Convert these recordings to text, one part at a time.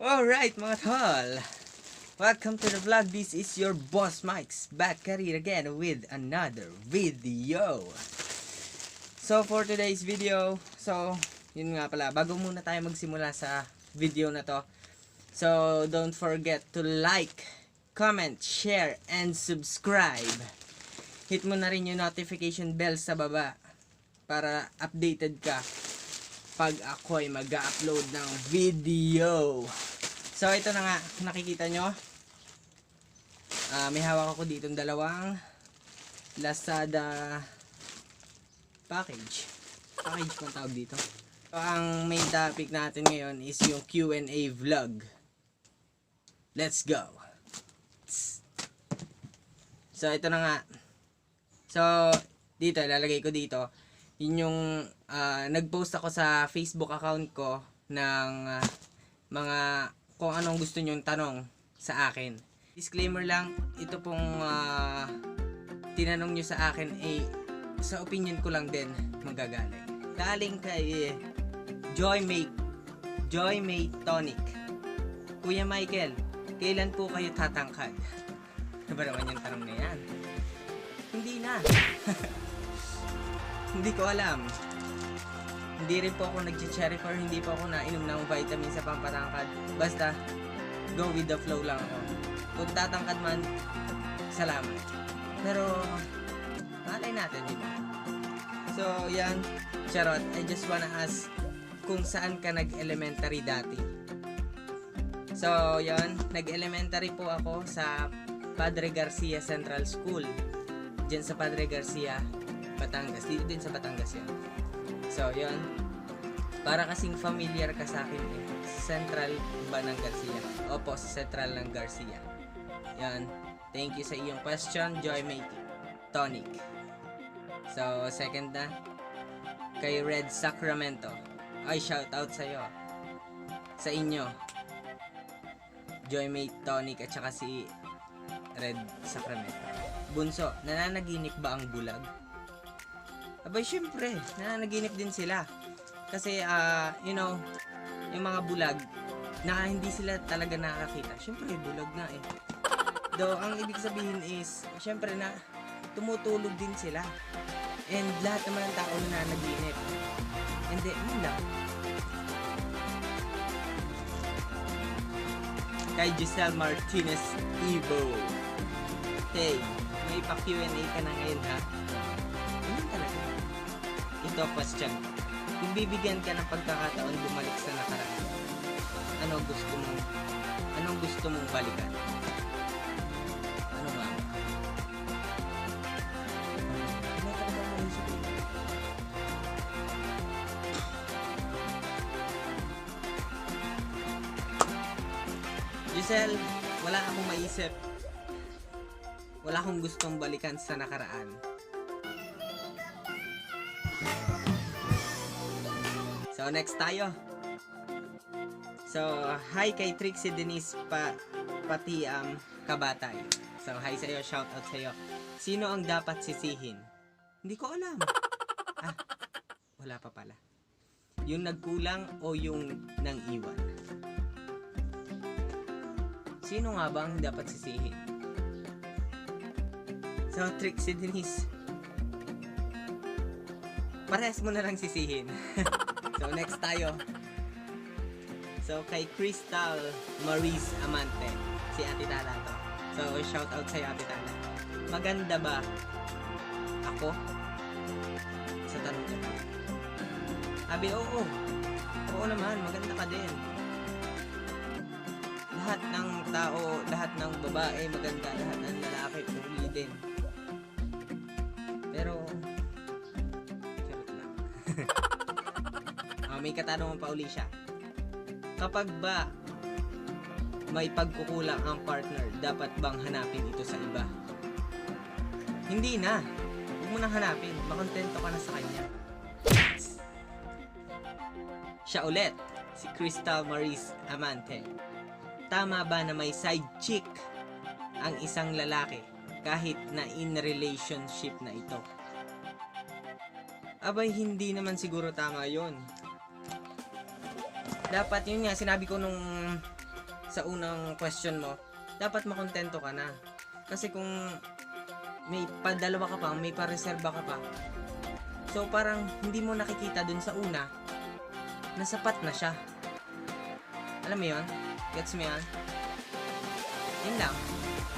Alright mga tol, welcome to the vlog. This is your Bossmikes back at it again with another video. So for today's video, yun nga pala, bago muna tayo magsimula sa video na to, so don't forget to like, comment, share, and subscribe. Hit mo na rin yung notification bell sa baba para updated ka pag ako ay mag-upload ng video. So ito na nga, nakikita nyo, may hawak ako dito dalawang Lazada package kung tawag dito. So, ang main topic natin ngayon is yung Q&A vlog. Let's go. So ito na nga, so dito ilalagay ko dito yun yung nagpost ako sa Facebook account ko ng mga kung anong gusto nyong tanong sa akin. Disclaimer lang, ito pong tinanong nyo sa akin ay sa opinion ko lang din magagaling. Galing kay Joy May Tonic. Kuya Michael, kailan po kayo tatangkad? Ano ba naman yung tanong na yan? Hindi na. Hindi ko alam. Hindi rin po ako nag-cherry for, hindi po ako nainom ng vitamin sa pampatangkad. Basta, go with the flow lang ako. Kung tatangkad man, salamat. Pero, malay natin, di ba? So, yan. Charot, I just wanna ask kung saan ka nag-elementary dati. So, yan. Nag-elementary po ako sa Padre Garcia Central School. Diyan sa Padre Garcia, Batangas. Dito din sa Batangas yan. So, yun. Para kasing familiar ka sa akin eh. Central ba ng Garcia? Opo, sa Central ng Garcia. Yan. Thank you sa iyong question, Joy May Tonic. So, second na. Kay Red Sacramento. Ay, shout out sa'yo. Sa inyo. Joy May Tonic at saka si Red Sacramento. Bunso, nananaginip ba ang bulag? Abay, syempre, nananaginip din sila. Kasi, yung mga bulag, na hindi sila talaga nakakita. Syempre, bulag nga eh. Though, ang ibig sabihin is, syempre na, tumutulog din sila. And lahat naman ng tao nananaginip. Hindi, yun lang. Kay Giselle Martinez Evo. Hey, may pa-Q&A ka na ngayon ha? Ano talaga? Ito question. Kung bibigyan ka ng pagkakataon bumalik sa nakaraan, anong gusto mong balikan? Ano ba? Ano talaga mo yung sabihin? Giselle, wala akong maisip. Wala akong gustong balikan sa nakaraan. So, next tayo. So, hi kay Trixie Denise pati Kabatay. So, hi sa'yo, shout out sa'yo. Sino ang dapat sisihin? Hindi ko alam. Wala pa pala. Yung nagkulang o yung nang iwan? Sino nga ba ang dapat sisihin? So, Trixie Denise, parehas mo na lang sisihin. So, next tayo. So, kay Crystal Maurice Amante, si Ate Tala to. So, shout out sa'yo, Ate Tala. Maganda ba ako? Sa tanong ko. Sabi, oo. Oo naman, maganda ka din. Lahat ng tao, lahat ng babae, maganda. Lahat ng lalaki, puli din. Pero, charot lang. May katanungan pa uli siya. Kapag ba may pagkukulang ang partner, dapat bang hanapin ito sa iba? Hindi na. Huwag mo nang hanapin. Makontento ka na sa kanya. Siya ulit, si Crystal Maurice Amante. Tama ba na may side chick ang isang lalaki kahit na in relationship na ito? Abay, hindi naman siguro tama yon. Dapat yun nga, sinabi ko nung sa unang question mo, dapat makontento ka na. Kasi kung may padalawa ka pa, may pareserba ka pa, so parang hindi mo nakikita dun sa una na sapat na siya. Alam mo yun? Gets me yan? Yun lang.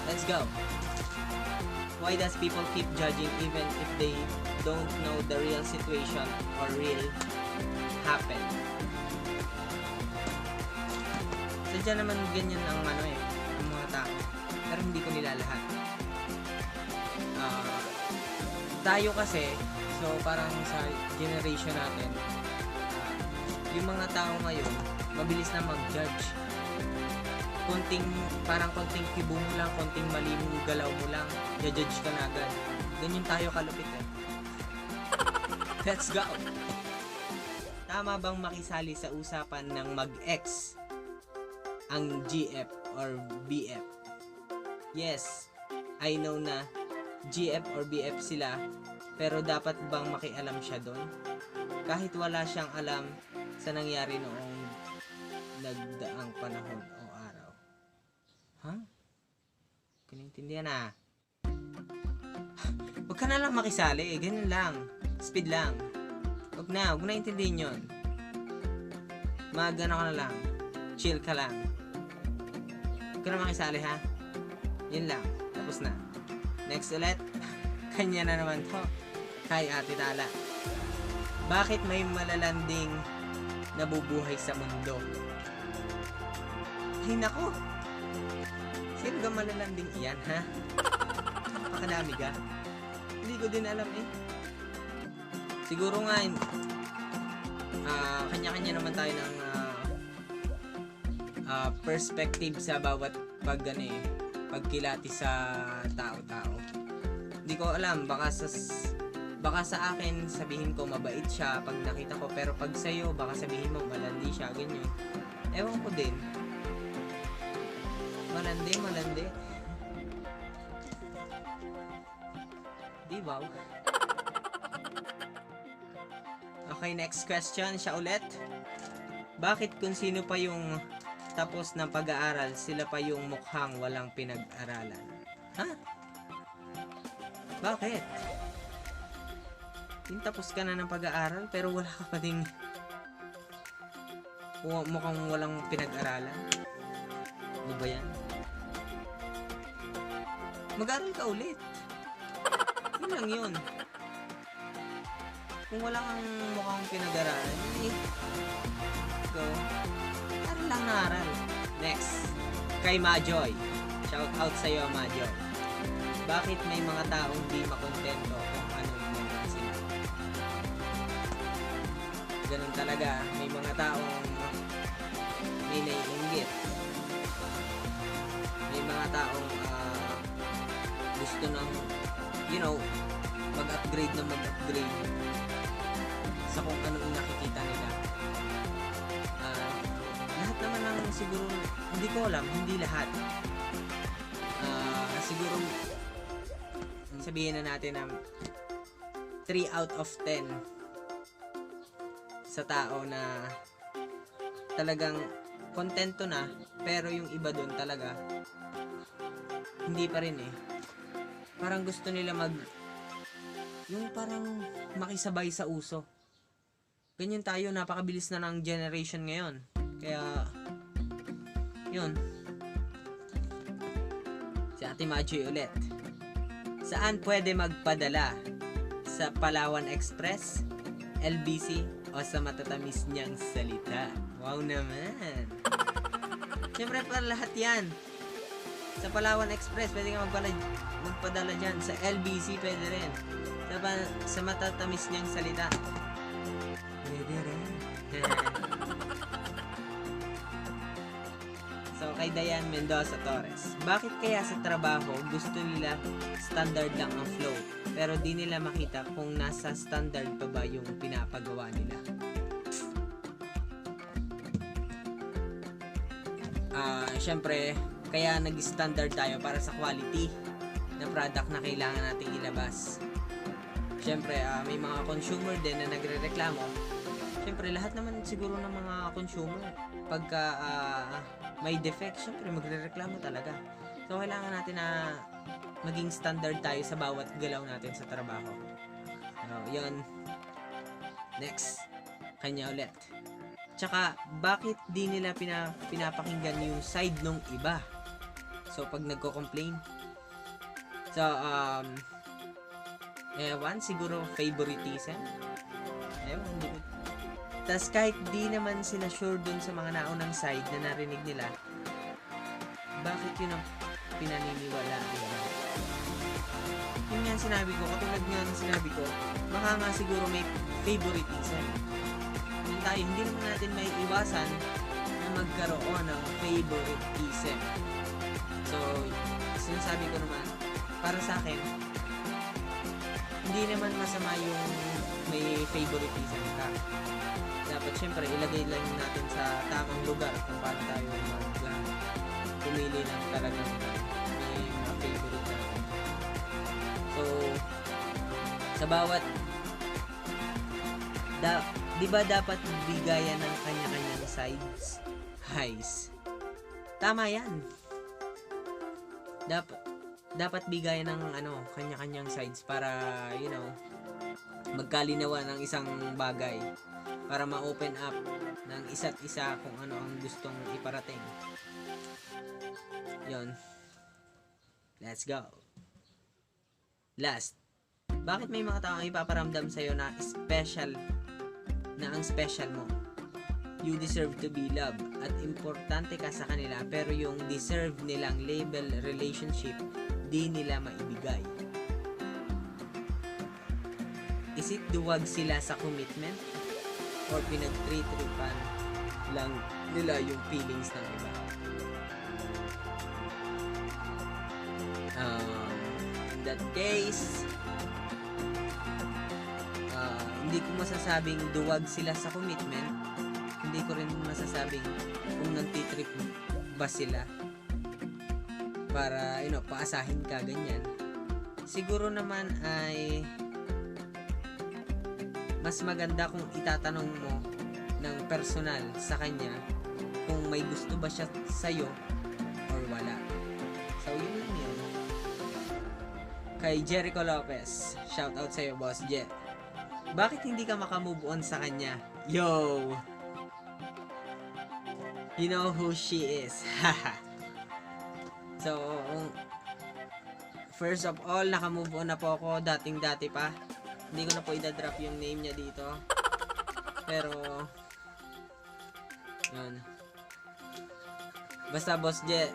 Let's go. Why does people keep judging even if they don't know the real situation or real happen? Sadya naman ganyan ang ang mga tao. Pero hindi ko nila lahat. Tayo kasi, so parang sa generation natin, yung mga tao ngayon, mabilis na mag-judge. Parang konting kibo mo lang, konting mali mo, galaw mo lang, judge ka na agad. Ganyan tayo kalupit eh. Let's go! Tama bang makisali sa usapan ng mag-ex ang GF or BF? Yes, I know na GF or BF sila, pero dapat bang makialam siya doon? Kahit wala siyang alam sa nangyari noong nagdaang panahon o araw. Ha? Kinintindihan na. Huwag ka na lang makisali, ganun lang. Speed lang. Huwag na intindihin yun. Magano ka na lang. Chill ka lang. Huwag ka na makisali ha. Yun lang. Tapos na. Next ulit. Kanya na naman to. Kay Ate Tala. Bakit may malalanding nabubuhay sa mundo? Ay nako. Sino ka malalanding iyan ha? Napakadami ka. Hindi ko din alam eh. Siguro nga kanya-kanya naman tayo ng perspective sa bawat pagkilati sa tao-tao. Hindi ko alam, baka sa akin sabihin ko mabait siya pag nakita ko, pero pag sa'yo baka sabihin mo malandi siya, ganyan. Ewan ko din. Malandi. Di ba? Okay, next question. Siya ulit. Bakit kung sino pa yung tapos ng pag-aaral, sila pa yung mukhang walang pinag-aralan? Ha? Bakit? Yung tapos ka na ng pag-aaral, pero wala ka pa ding mukhang walang pinag-aralan? Ano ba yan? Mag-aral ka ulit. Yun lang yun. Kung wala kang mukhang pinag-aralan, go. Aral lang na aral. Next. Kay Majoy. Shout out sa'yo, Majoy. Bakit may mga taong di makontento kung anong meron sila? Ganun talaga. May mga taong may naiinggit. May mga taong gusto ng mag-upgrade sa kung anong nakikita nila. Lahat naman ng siguro, hindi ko alam, hindi lahat. Siguro sabihin na natin na 3 out of 10 sa tao na talagang kontento na, pero yung iba doon talaga hindi pa rin eh. Parang gusto nila yung parang makisabay sa uso. Ganyan tayo, napakabilis na ng generation ngayon. Kaya yun. Si Ate Majoy ulit. Saan pwede magpadala? Sa Palawan Express, LBC, o sa matatamis niyang salita? Wow naman. Siyempre pa lahat yan. Sa Palawan Express, pwede ka magpadala dyan. Sa LBC, pwede rin. Sa matatamis niyang salita, pwede rin. So, kay Diane Mendoza Torres. Bakit kaya sa trabaho, gusto nila standard lang ang flow, pero di nila makita kung nasa standard pa ba yung pinapagawa nila? Siyempre, kaya nag-standard tayo para sa quality na product na kailangan nating ilabas. Siyempre, may mga consumer din na nagre-reklamo syempre lahat naman siguro ng mga consumer pagka may defect, syempre magrereklamo talaga. So kailangan natin na maging standard tayo sa bawat galaw natin sa trabaho. So yun, next, kanya ulit. Tsaka bakit di nila pinapakinggan yung side nung iba? So pag nagko-complain, so ewan, siguro favoritism. Ewan, hindi ko. Tas kahit di naman sila sure dun sa mga naunang side na narinig nila, bakit yun ang pinaniniwala nila? Yun nga sinabi ko, katulad nga ng sinabi ko, baka nga siguro may favoritism. Tayo, hindi naman natin may iwasan na magkaroon ng favoritism. So, sinasabi ko naman, para sa akin, hindi naman masama yung may favoritism ka. Dapat syempre ilagay lang natin sa tamang lugar kung paano tayo pumili ng talagang may mga favorite natin. So, sa bawat di ba dapat bigayan ng kanya-kanyang sides? Highs. Tama yan. Dapat bigayan ng kanya-kanyang sides para, magkalinawan ng isang bagay. Para ma-open up ng isa't isa kung ano ang gustong iparating. Yon. Let's go. Last. Bakit may mga tao ang ipaparamdam sa'yo na ang special mo? You deserve to be loved at importante ka sa kanila, pero yung deserve nilang label relationship di nila maibigay. Is it duwag sila sa commitment or pinag-treat-tripan lang nila yung feelings ng iba? In that case, hindi ko masasabing duwag sila sa commitment. Hindi ko rin masasabing kung nagtitrip ba sila para, paasahin ka, ganyan. Siguro naman ay mas maganda kung itatanong mo ng personal sa kanya kung may gusto ba siya sa'yo or wala. So, yun lang yun. Kay Jericho Lopez, shout out sa'yo, Boss Je. Bakit hindi ka makamove on sa kanya? Yo! You know who she is. So, first of all, nakamove on na po ako. Dating-dati pa. Hindi ko na po idadrop yung name niya dito. Pero, yun. Basta, Boss Je,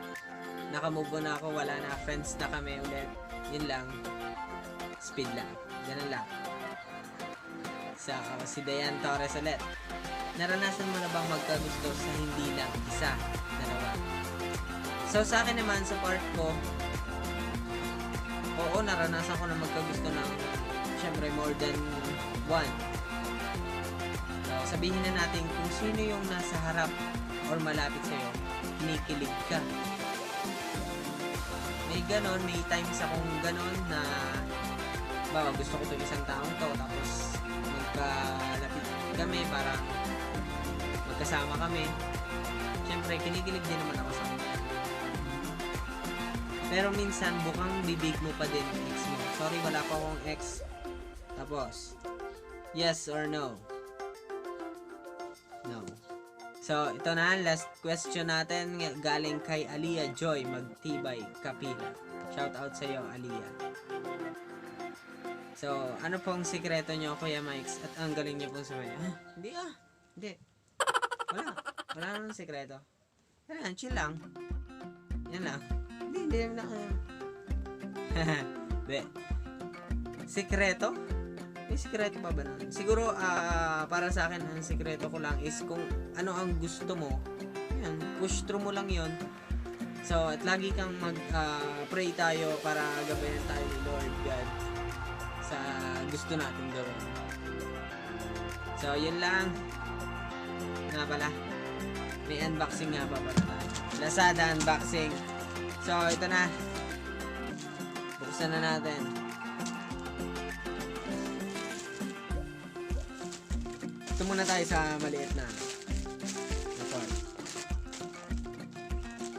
nakamove on na ako. Wala na. Friends na kami ulit. Yun lang. Speed lang. Ganun lang. So, si Dayan Torres ulit. Naranasan mo na bang magkagusto sa hindi lang isa, dalawa? So, sa akin naman, sa part ko, oo, naranasan ko na magkagusto ng, syempre, more than one. So, sabihin na natin kung sino yung nasa harap or malapit sa'yo, kinikilig ka. May ganon, may times akong ganon na, gusto ko itong isang taong to, tapos magkalapit kami, parang magkasama kami. Siyempre, kinikilig din naman ako sa kanya. Pero minsan, bukang bibig mo pa din ex mo. Sorry, wala pa akong ex. Tapos, yes or no? No. So, ito na, last question natin. Galing kay Aliyah Joy Magtibay Kapila. Shout out sa iyo, Aliyah. So, ano pong sikreto nyo, Kuya Mikes? At ang galing nyo pong sabihin. Hindi. Wala nang sikreto. Yan, chill lang. Yan lang. Hindi na. Be. Sikreto? May sikreto pa ba nun? Siguro, para sa akin, ang sikreto ko lang is kung ano ang gusto mo. Yan, push through mo lang yon. So, at lagi kang pray tayo para gabayan tayo ni Lord God sa gusto natin gawin. So, yun lang. Nga pala. May unboxing nga pa pala tayo. Lazada unboxing. So, ito na. Buksan na natin. Ito muna tayo sa maliit na part.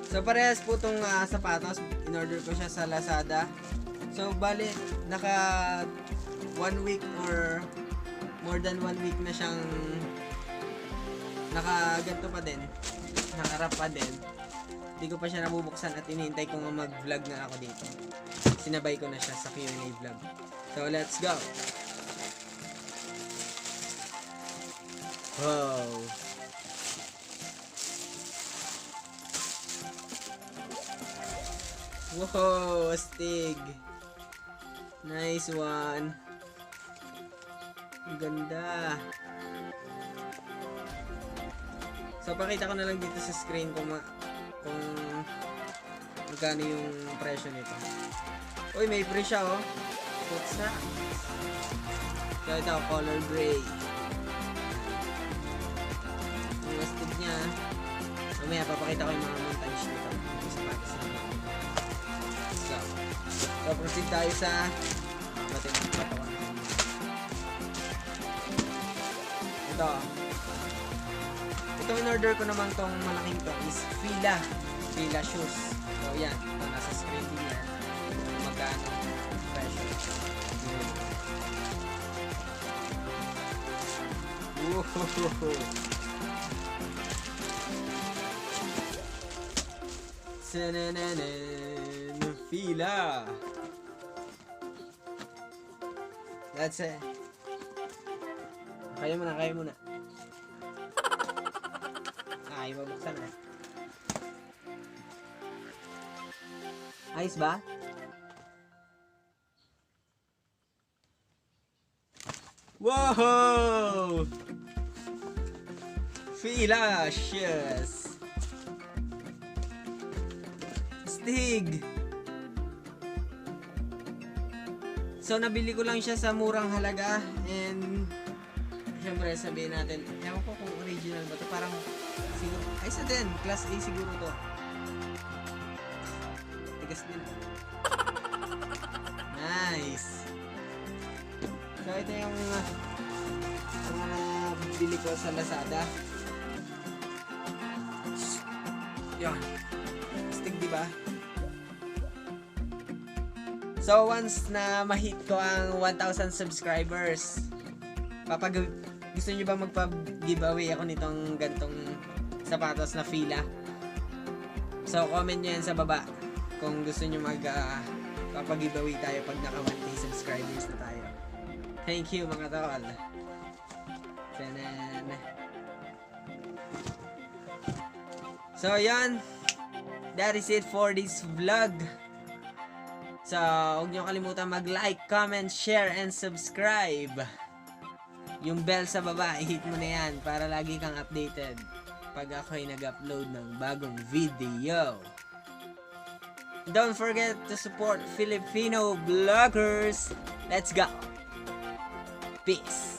So parehas po itong sapatos. In-order ko siya sa Lazada. So bali, naka 1 week or more than 1 week na siyang nakaganto pa din. Nakarap pa din. Hindi ko pa siya nabubuksan at inihintay ko nga mag-vlog na ako dito. Sinabay ko na siya sa Q&A vlog. So let's go! Wow! Wow! Astig! Nice one! Ang ganda! So pakita ko na lang dito sa screen kung magkano yung presyo nito. Uy, may free siya oh! What's that? So ito, color gray. Yung astig niya. Mamaya papakita ko yung mga montage nito. Yung sapatos na. So proceed tayo sa patawan. Ito in order ko naman tong malaking to is Fila shoes. So yan, ito nasa screen din yan. Magkano presyo. Woohoo! Sanananan, Fila! That's it. Kaya muna. Ay, mabuksan na. Ayos ba? Wow! Fila shoes. Stig. So nabili ko lang siya sa murang halaga and syempre sabihin natin, ewan ko kung original ba to, parang siguro, ay sa din, class A siguro to. Tigas din. Nice. So ito yung nabili ko sa Lazada. Yan. Stig, diba? So once na ma-hit ko ang 1,000 subscribers, gusto niyo ba magpa-giveaway ako nitong gantong sapatos na Fila? So comment niyo yan sa baba kung gusto niyo papag-giveaway tayo pag naka 1K subscribers na tayo. Thank you mga tol. So yan, that is it for this vlog. So, huwag niyo kalimutan mag-like, comment, share, and subscribe. Yung bell sa baba, i-hit mo na yan para lagi kang updated pag ako'y nag-upload ng bagong video. Don't forget to support Filipino vloggers. Let's go! Peace!